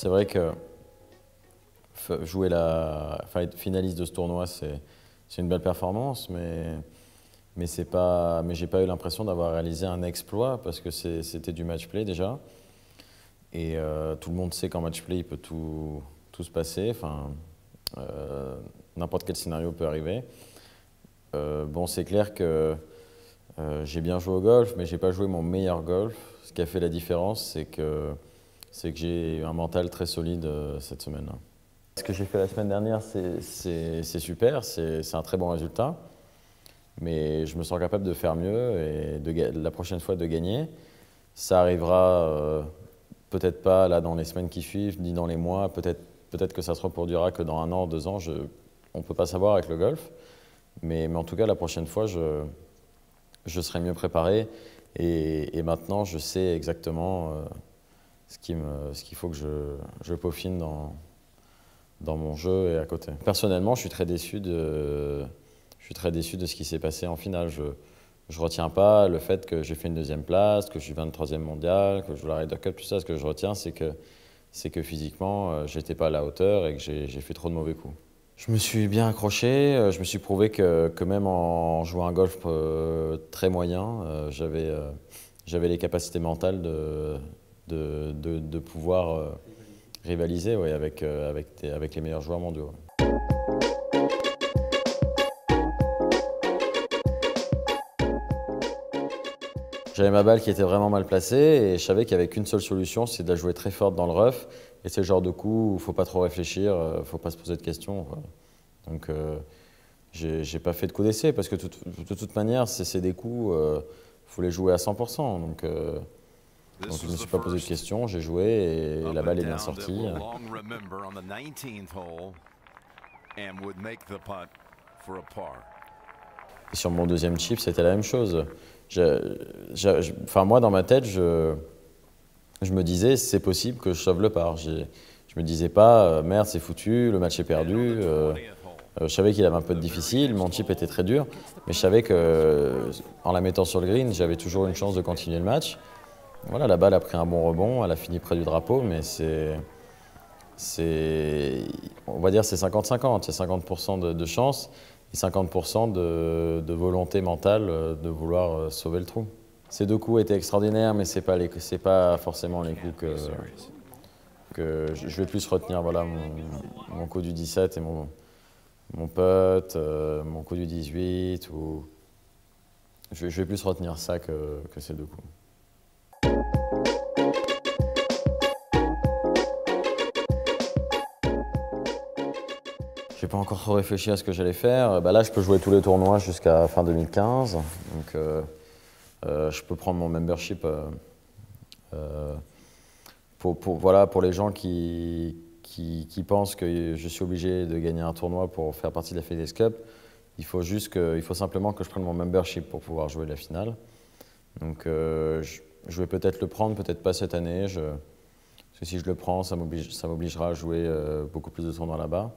c'est vrai que jouer finaliste de ce tournoi, c'est une belle performance, mais j'ai pas eu l'impression d'avoir réalisé un exploit parce que c'était du match-play déjà. Et tout le monde sait qu'en match-play, il peut tout se passer. Enfin, n'importe quel scénario peut arriver. Bon, c'est clair que j'ai bien joué au golf, mais j'ai pas joué mon meilleur golf. Ce qui a fait la différence, c'est que j'ai un mental très solide cette semaine-là. Ce que j'ai fait la semaine dernière, c'est super, c'est un très bon résultat. Mais je me sens capable de faire mieux et la prochaine fois de gagner. Ça arrivera peut-être pas là dans les semaines qui suivent, ni dans les mois. Peut-être que ça se reproduira que dans 1 an, 2 ans. On ne peut pas savoir avec le golf. Mais en tout cas, la prochaine fois, je serai mieux préparé. Et maintenant, je sais exactement ce qu'il faut que je peaufine dans mon jeu et à côté. Personnellement, je suis très déçu de ce qui s'est passé en finale. Je ne retiens pas le fait que j'ai fait une 2e place, que je suis 23e mondial, que je joue la Ryder Cup, tout ça. Ce que je retiens, c'est que physiquement, je n'étais pas à la hauteur et que j'ai fait trop de mauvais coups. Je me suis bien accroché, je me suis prouvé que même en jouant un golf très moyen, j'avais les capacités mentales de pouvoir rivaliser, ouais, avec les meilleurs joueurs mondiaux. J'avais ma balle qui était vraiment mal placée et je savais qu'il n'y avait qu'une seule solution, c'est de la jouer très forte dans le rough. Et c'est le genre de coup où il ne faut pas trop réfléchir, il ne faut pas se poser de questions. Quoi. Donc j'ai pas fait de coup d'essai parce que de toute manière, c'est des coups, il faut les jouer à 100%. Donc je ne me suis pas posé de questions, j'ai joué et la balle est bien sortie. Et sur mon 2e chip, c'était la même chose. Moi, dans ma tête, je me disais, c'est possible que je sauve le par. Je me disais pas, merde, c'est foutu, le match est perdu. Je savais qu'il avait un peu de difficile, mon chip était très dur, mais je savais qu'en la mettant sur le green, j'avais toujours une chance de continuer le match. Voilà, la balle a pris un bon rebond, elle a fini près du drapeau, mais on va dire c'est 50-50, c'est 50% de chance et 50% de volonté mentale de vouloir sauver le trou. Ces 2 coups étaient extraordinaires, mais c'est pas forcément les coups que je vais plus retenir. Voilà, mon coup du 17 et mon putt, mon coup du 18. Je vais plus retenir ça que ces 2 coups. J'ai pas encore trop réfléchi à ce que j'allais faire. Là, je peux jouer tous les tournois jusqu'à fin 2015. Donc, je peux prendre mon membership pour les gens qui pensent que je suis obligé de gagner un tournoi pour faire partie de la FedEx Cup. Il faut simplement que je prenne mon membership pour pouvoir jouer la finale. Donc, je vais peut-être le prendre, peut-être pas cette année. Parce que si je le prends, ça m'obligera à jouer beaucoup plus de tournois là-bas.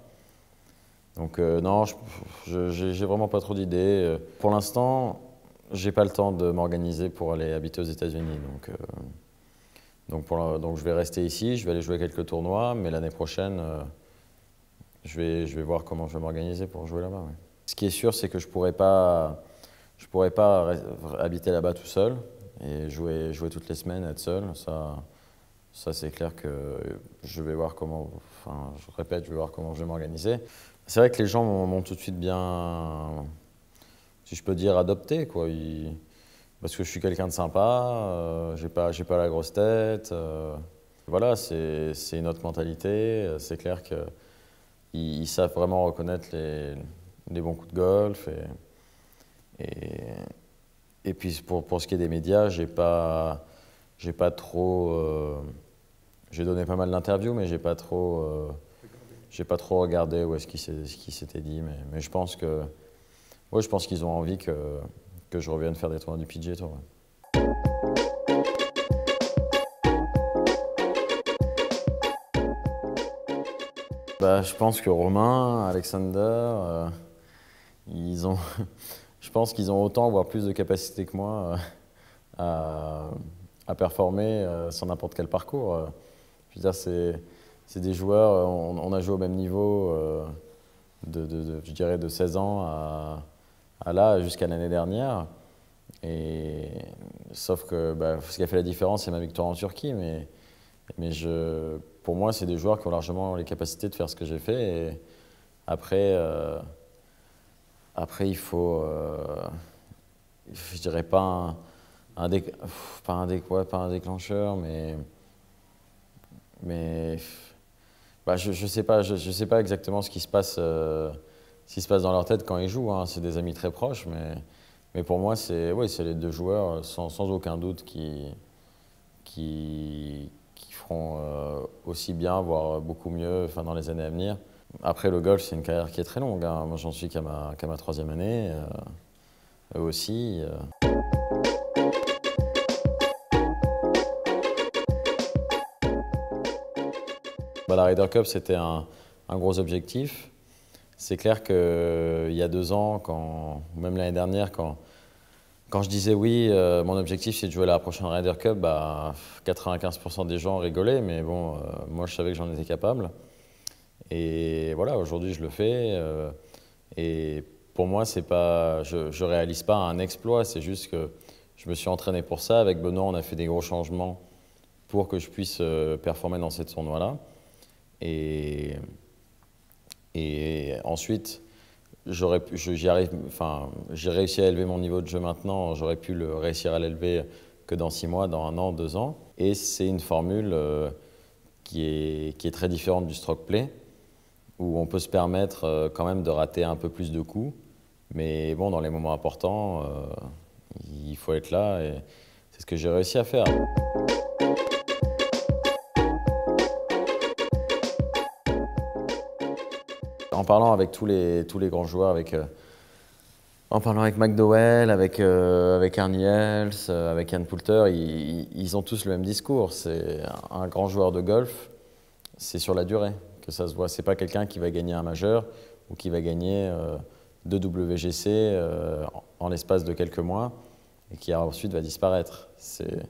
Donc non, j'ai vraiment pas trop d'idées. Pour l'instant, j'ai pas le temps de m'organiser pour aller habiter aux États-Unis. Donc je vais rester ici, je vais aller jouer quelques tournois, mais l'année prochaine, je vais voir comment je vais m'organiser pour jouer là-bas. Ouais. Ce qui est sûr, c'est que je pourrais pas habiter là-bas tout seul et jouer toutes les semaines, être seul. Ça c'est clair que je vais voir comment. Enfin, je répète, je vais voir comment je vais m'organiser. C'est vrai que les gens m'ont tout de suite bien, si je peux dire, adopté, quoi. Parce que je suis quelqu'un de sympa, j'ai pas la grosse tête. Voilà, c'est une autre mentalité. C'est clair qu'ils savent vraiment reconnaître les bons coups de golf. Et puis pour ce qui est des médias, j'ai pas trop. J'ai donné pas mal d'interviews, mais j'ai pas trop regardé ce qui s'était dit, mais je pense qu'ils ont envie que je revienne faire des tournois du PGA Tour. Ouais. Je pense que Romain, Alexander, je pense qu'ils ont autant, voire plus de capacité que moi à performer sur n'importe quel parcours. Je veux dire, c'est des joueurs, on a joué au même niveau, je dirais de 16 ans à là, jusqu'à l'année dernière. Et, sauf que ce qui a fait la différence, c'est ma victoire en Turquie. Mais pour moi, c'est des joueurs qui ont largement les capacités de faire ce que j'ai fait. Et après, il faut, je dirais pas pas un déclencheur, mais je sais pas, je sais pas exactement ce qui se passe dans leur tête quand ils jouent, hein. C'est des amis très proches, mais pour moi, c'est les deux joueurs, sans aucun doute, qui feront aussi bien, voire beaucoup mieux, enfin, dans les années à venir. Après, le golf, c'est une carrière qui est très longue, hein. Moi, j'en suis qu'à ma 3e année, eux aussi. La Ryder Cup, c'était un gros objectif. C'est clair qu'il y a 2 ans, ou même l'année dernière, quand je disais oui, mon objectif c'est de jouer à la prochaine Ryder Cup, 95% des gens rigolaient, mais bon, moi je savais que j'en étais capable. Et voilà, aujourd'hui je le fais. Et pour moi, c'est pas, je réalise pas un exploit, c'est juste que je me suis entraîné pour ça. Avec Benoît, on a fait des gros changements pour que je puisse performer dans ces tournois-là. Et ensuite, j'ai réussi à élever mon niveau de jeu maintenant. J'aurais pu réussir à l'élever que dans 6 mois, dans 1 an, 2 ans. Et c'est une formule qui est très différente du stroke play, où on peut se permettre quand même de rater un peu plus de coups. Mais bon, dans les moments importants, il faut être là et c'est ce que j'ai réussi à faire. En parlant avec tous les grands joueurs, en parlant avec McDowell, avec Ernie Els, avec Ian Poulter, ils ont tous le même discours. C'est un grand joueur de golf, c'est sur la durée que ça se voit. C'est pas quelqu'un qui va gagner un majeur ou qui va gagner 2 WGC en l'espace de quelques mois et qui ensuite va disparaître. C'est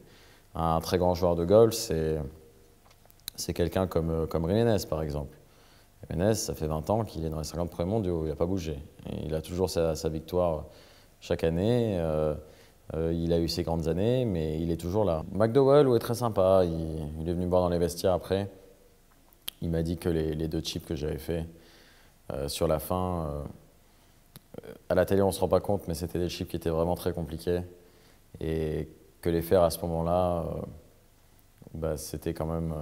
un très grand joueur de golf, c'est quelqu'un comme Jiménez par exemple. Jiménez, ça fait 20 ans qu'il est dans les 50 premiers mondiaux, il n'a pas bougé. Et il a toujours sa victoire chaque année. Il a eu ses grandes années, mais il est toujours là. McDowell est très sympa. Il est venu me voir dans les vestiaires après. Il m'a dit que les 2 chips que j'avais fait sur la fin, à la télé on ne se rend pas compte, mais c'était des chips qui étaient vraiment très compliqués. Et que les faire à ce moment-là, c'était quand même...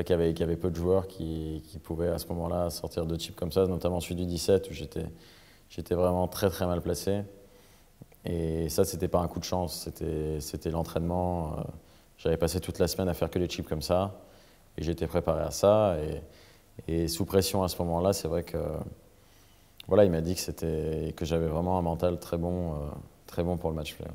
qu'il y avait peu de joueurs qui pouvaient à ce moment-là sortir 2 chips comme ça, notamment celui du 17 où j'étais vraiment très très mal placé. Et ça, c'était pas un coup de chance, c'était l'entraînement. J'avais passé toute la semaine à faire que les chips comme ça et j'étais préparé à ça. Et sous pression à ce moment-là, c'est vrai que voilà, il m'a dit que j'avais vraiment un mental très bon pour le match play.